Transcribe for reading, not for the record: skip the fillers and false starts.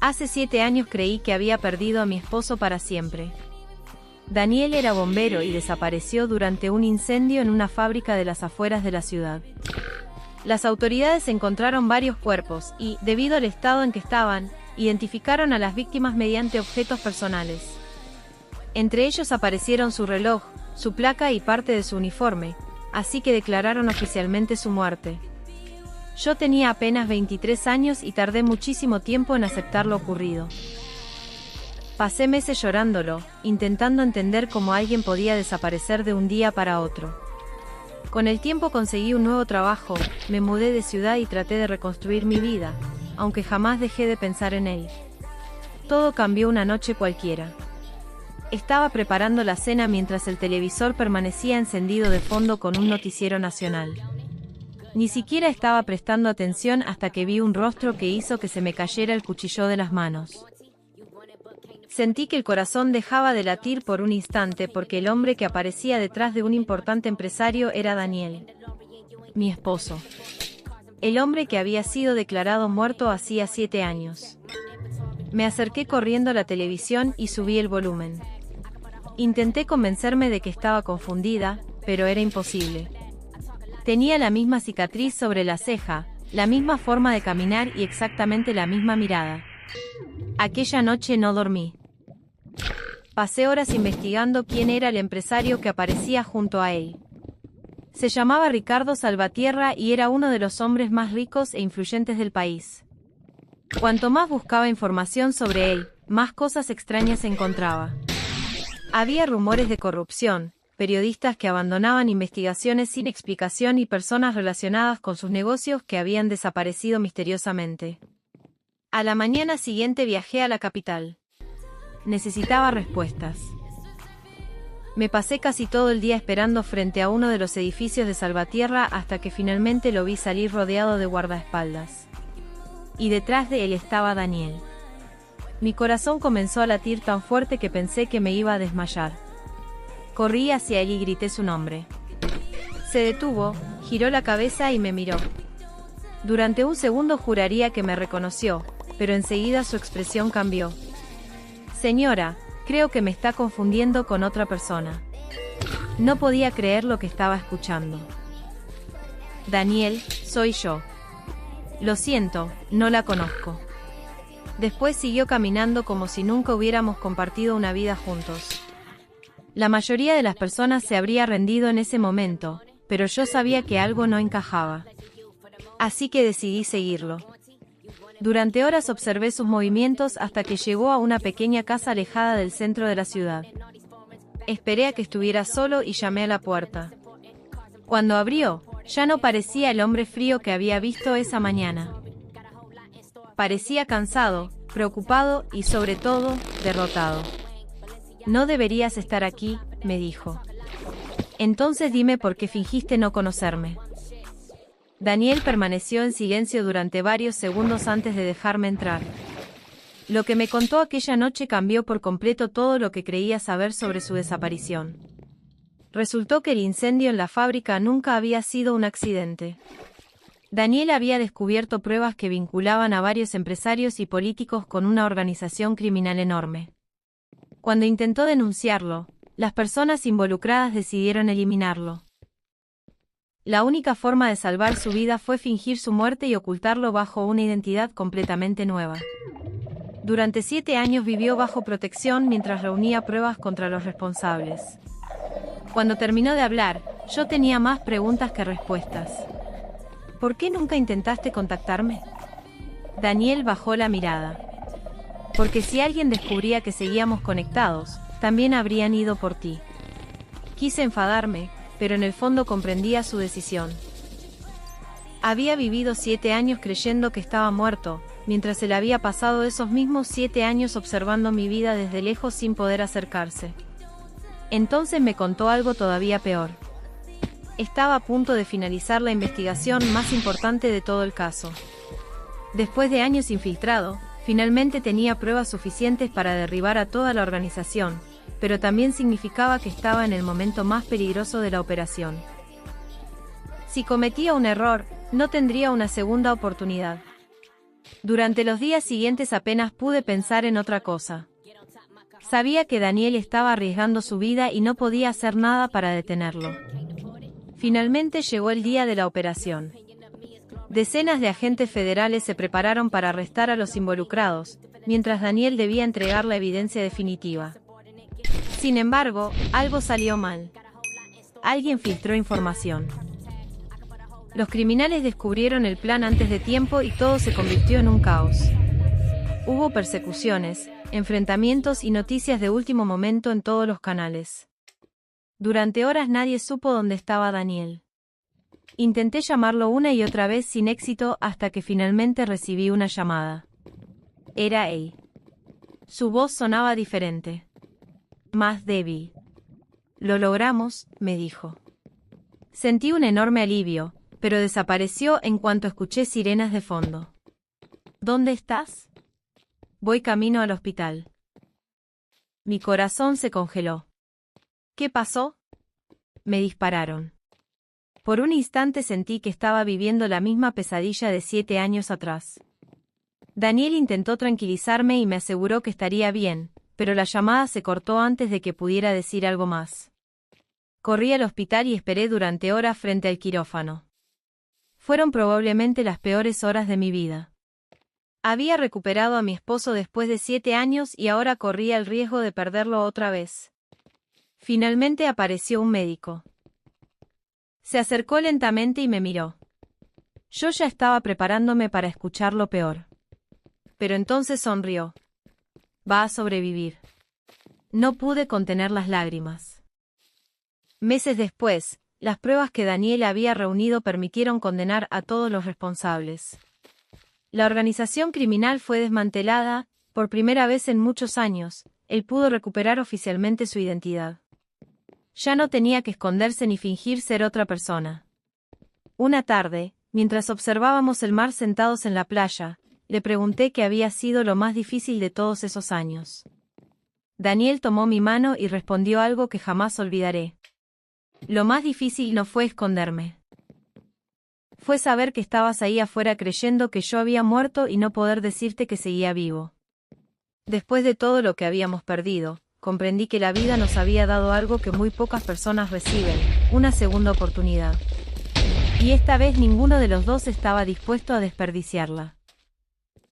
Hace 7 años creí que había perdido a mi esposo para siempre. Daniel era bombero y desapareció durante un incendio en una fábrica de las afueras de la ciudad. Las autoridades encontraron varios cuerpos y, debido al estado en que estaban, identificaron a las víctimas mediante objetos personales. Entre ellos aparecieron su reloj, su placa y parte de su uniforme, así que declararon oficialmente su muerte. Yo tenía apenas 23 años y tardé muchísimo tiempo en aceptar lo ocurrido. Pasé meses llorándolo, intentando entender cómo alguien podía desaparecer de un día para otro. Con el tiempo conseguí un nuevo trabajo, me mudé de ciudad y traté de reconstruir mi vida, aunque jamás dejé de pensar en él. Todo cambió una noche cualquiera. Estaba preparando la cena mientras el televisor permanecía encendido de fondo con un noticiero nacional. Ni siquiera estaba prestando atención hasta que vi un rostro que hizo que se me cayera el cuchillo de las manos. Sentí que el corazón dejaba de latir por un instante porque el hombre que aparecía detrás de un importante empresario era Daniel, mi esposo. El hombre que había sido declarado muerto hacía 7 años. Me acerqué corriendo a la televisión y subí el volumen. Intenté convencerme de que estaba confundida, pero era imposible. Tenía la misma cicatriz sobre la ceja, la misma forma de caminar y exactamente la misma mirada. Aquella noche no dormí. Pasé horas investigando quién era el empresario que aparecía junto a él. Se llamaba Ricardo Salvatierra y era uno de los hombres más ricos e influyentes del país. Cuanto más buscaba información sobre él, más cosas extrañas encontraba. Había rumores de corrupción, periodistas que abandonaban investigaciones sin explicación y personas relacionadas con sus negocios que habían desaparecido misteriosamente. A la mañana siguiente viajé a la capital. Necesitaba respuestas. Me pasé casi todo el día esperando frente a uno de los edificios de Salvatierra hasta que finalmente lo vi salir rodeado de guardaespaldas. Y detrás de él estaba Daniel. Mi corazón comenzó a latir tan fuerte que pensé que me iba a desmayar. Corrí hacia él y grité su nombre. Se detuvo, giró la cabeza y me miró. Durante un segundo juraría que me reconoció, pero enseguida su expresión cambió. Señora, creo que me está confundiendo con otra persona. No podía creer lo que estaba escuchando. Daniel, soy yo. Lo siento, no la conozco. Después siguió caminando como si nunca hubiéramos compartido una vida juntos. La mayoría de las personas se habría rendido en ese momento, pero yo sabía que algo no encajaba. Así que decidí seguirlo. Durante horas observé sus movimientos hasta que llegó a una pequeña casa alejada del centro de la ciudad. Esperé a que estuviera solo y llamé a la puerta. Cuando abrió, ya no parecía el hombre frío que había visto esa mañana. Parecía cansado, preocupado y sobre todo, derrotado. No deberías estar aquí, me dijo. Entonces dime por qué fingiste no conocerme. Daniel permaneció en silencio durante varios segundos antes de dejarme entrar. Lo que me contó aquella noche cambió por completo todo lo que creía saber sobre su desaparición. Resultó que el incendio en la fábrica nunca había sido un accidente. Daniel había descubierto pruebas que vinculaban a varios empresarios y políticos con una organización criminal enorme. Cuando intentó denunciarlo, las personas involucradas decidieron eliminarlo. La única forma de salvar su vida fue fingir su muerte y ocultarlo bajo una identidad completamente nueva. Durante 7 años vivió bajo protección mientras reunía pruebas contra los responsables. Cuando terminó de hablar, yo tenía más preguntas que respuestas. ¿Por qué nunca intentaste contactarme? Daniel bajó la mirada. Porque si alguien descubría que seguíamos conectados, también habrían ido por ti. Quise enfadarme, pero en el fondo comprendía su decisión. Había vivido 7 años creyendo que estaba muerto, mientras él había pasado esos mismos 7 años observando mi vida desde lejos sin poder acercarse. Entonces me contó algo todavía peor. Estaba a punto de finalizar la investigación más importante de todo el caso. Después de años infiltrado, finalmente tenía pruebas suficientes para derribar a toda la organización, pero también significaba que estaba en el momento más peligroso de la operación. Si cometía un error, no tendría una segunda oportunidad. Durante los días siguientes apenas pude pensar en otra cosa. Sabía que Daniel estaba arriesgando su vida y no podía hacer nada para detenerlo. Finalmente llegó el día de la operación. Decenas de agentes federales se prepararon para arrestar a los involucrados, mientras Daniel debía entregar la evidencia definitiva. Sin embargo, algo salió mal. Alguien filtró información. Los criminales descubrieron el plan antes de tiempo y todo se convirtió en un caos. Hubo persecuciones, enfrentamientos y noticias de último momento en todos los canales. Durante horas nadie supo dónde estaba Daniel. Intenté llamarlo una y otra vez sin éxito hasta que finalmente recibí una llamada. Era él. Su voz sonaba diferente. Más débil. Lo logramos, me dijo. Sentí un enorme alivio, pero desapareció en cuanto escuché sirenas de fondo. ¿Dónde estás? Voy camino al hospital. Mi corazón se congeló. ¿Qué pasó? Me dispararon. Por un instante sentí que estaba viviendo la misma pesadilla de 7 años atrás. Daniel intentó tranquilizarme y me aseguró que estaría bien, pero la llamada se cortó antes de que pudiera decir algo más. Corrí al hospital y esperé durante horas frente al quirófano. Fueron probablemente las peores horas de mi vida. Había recuperado a mi esposo después de 7 años y ahora corría el riesgo de perderlo otra vez. Finalmente apareció un médico. Se acercó lentamente y me miró. Yo ya estaba preparándome para escuchar lo peor. Pero entonces sonrió. Va a sobrevivir. No pude contener las lágrimas. Meses después, las pruebas que Daniel había reunido permitieron condenar a todos los responsables. La organización criminal fue desmantelada, por primera vez en muchos años, él pudo recuperar oficialmente su identidad. Ya no tenía que esconderse ni fingir ser otra persona. Una tarde, mientras observábamos el mar sentados en la playa, le pregunté qué había sido lo más difícil de todos esos años. Daniel tomó mi mano y respondió algo que jamás olvidaré. Lo más difícil no fue esconderme. Fue saber que estabas ahí afuera creyendo que yo había muerto y no poder decirte que seguía vivo. Después de todo lo que habíamos perdido, comprendí que la vida nos había dado algo que muy pocas personas reciben, una segunda oportunidad. Y esta vez ninguno de los dos estaba dispuesto a desperdiciarla.